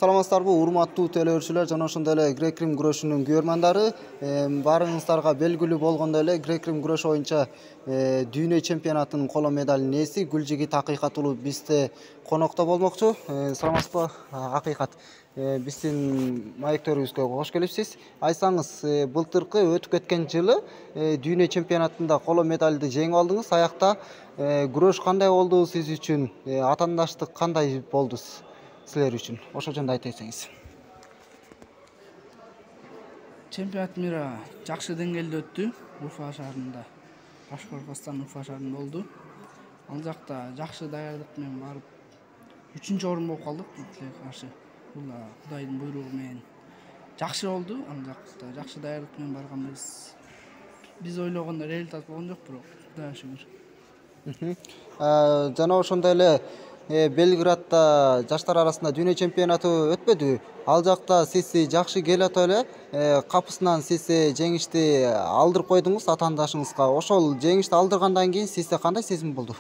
Саламатсыздарбы, урматтуу телеөрчүлөр жана ошондой эле грек-рим күрөшүнүн күйөрмандары. Баарыңыздарга белгилүү болгондой эле грек-рим күрөшү боюнча дүйнө чемпионатынын коло медалынын ээси Гүлжигит Акыйкат уулу бизде конокто болмокчу. Саламатсызбы, Акыйкат? Биздин маектөрүбүзгө кош келипсиз. Айтсаңыз, былтыркы өтүп кеткен жылы дүйнө чемпионатында коло медалды жеңип алдыңыз. Аякта күрөш кандай болду сиз үчүн? Атаандаштык кандай болду силер үчүн? Ошол жөнүндө айта кетсеңиз. Чемпионат мира жакшы деңгээлде өттү. Уфа шаарында, Башкортостан Уфа шаарында болду. Ал жакта жакшы даярдык менен барып 3-чү орун болуп калдык. Тилекке каршы бул Кудайдын буйругу менен жакшы болду. Ал жакта жакшы даярдык менен барганбыз. Биз ойлогондой результат болгон жок, бирок Кудайга шүгүр. Жана ошондой эле Белградда жаштар арасында дүйнө чемпионаты өтпөдү. Ал жакта сиз жакшы келип эле капысынан сиз жеңишти алдырып койдуңуз атаандашыңызга. Ошол жеңишти алдыргандан кийин сизде кандай сезим болду?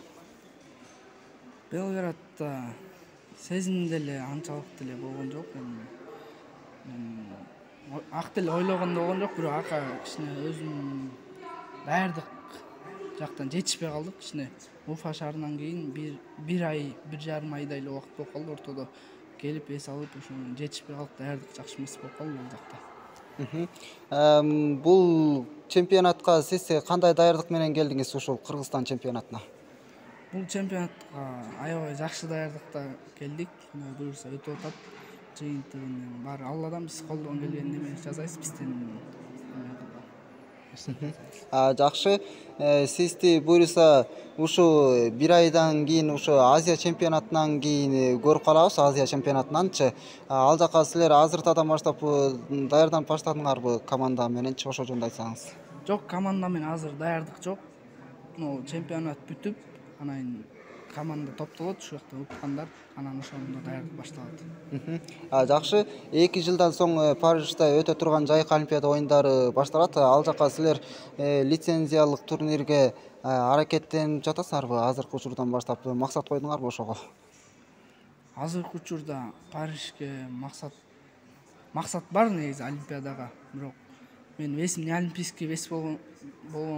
Белградда сезим деле анчалык деле болгон жок. Ак деле ойлогондой болгон жок, бирок ака кичине өзүм даярдык жактан жетишпей калдык. Кичине Уфа шаарынан кийин бир ай, 1,5 айдай эле убакыт болуп калды. Ортодо келип эс алып, ошону жетишпей калып, даярдык жакшы эмес болуп калды бул жакта. Бул чемпионатка сиз кандай даярдык менен келдиңиз ушул Кыргызстан чемпионатына? Бул чемпионатка аябай жакшы даярдыкта келдик. Кудай буюрса өтүп атат. Жыйынтыгынын баары Алладан, биз колдон келген неме жасайбыз, бизден. Жакшы. Сизди буюрса ушу бир айдан кийин ушу Азия чемпионатынан кийин көрүп калабыз, Азия чемпионатынанчы. Ал жака силер азыртадан баштап даярданып баштадыңарбы команда мененчи? Ошол жөнүндө айтсаңыз. Жок, команда менен азыр даярдык жок. Чемпионат бүтүп, анан команда топтолот, ушул жакта уткандар, анан ошондо даярдык башталат. Жакшы. 2 жылдан соң Парижде өтө турган Жайык Олимпиада оюндары башталат. Ал жака силер лицензиялык турнирге аракеттенип жатасыңарбы? Азыркы учурдан баштап максат койдуңарбы ошого? Азыркы учурда Парижге максат бар негизи Олимпиадага, бирок мен весим не олимпийский вес болгон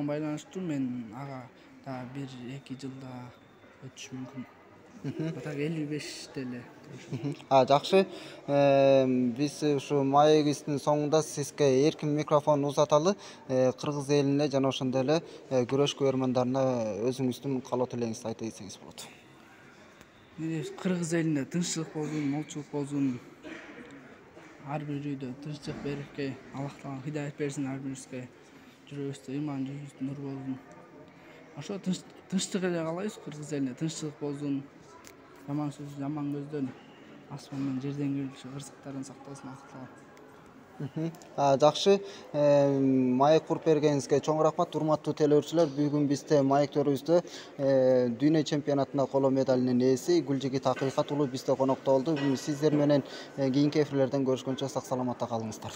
байланыштуу, мен ага да 1-2 жылда өтүш мүмкүн. Так 55 эле. Жакшы. Биз ушу маегибиздин соңунда сизге эркин микрофон узаталы. Кыргыз элине жана ошондой эле күрөш көрөрмандарына өзүңүздүн каалоо тилегиңизди айта кетсеңиз болот. Кыргыз элине тынччылык болсун, молчулук болсун. Ар бир үйдө тынччылык берипке, Аллах таалам хидаят берсин ар бирибизге. Жүрөгүбүздө иман, жүзүбүздө нур болсун. Ошо тынчтык эле каалайбыз, Кыргыз элине тынчтык болсун. Жаман сөз, жаман көздөн асман менен жерден келүүчү ырзыктарын сактасын Аллах. Жакшы. Маек куруп бергениңизге чоң рахмат. Урматтуу телеөрчүлөр, бүгүн бизде маектөрүбүздө дүйнө чемпионатында коло медалынын ээси Гүлжигит Акыйкат уулу бизде конокто болду. Сиздер менен кийинки эфирлерден көрүшкөнчө сак саламатта калыңыздар.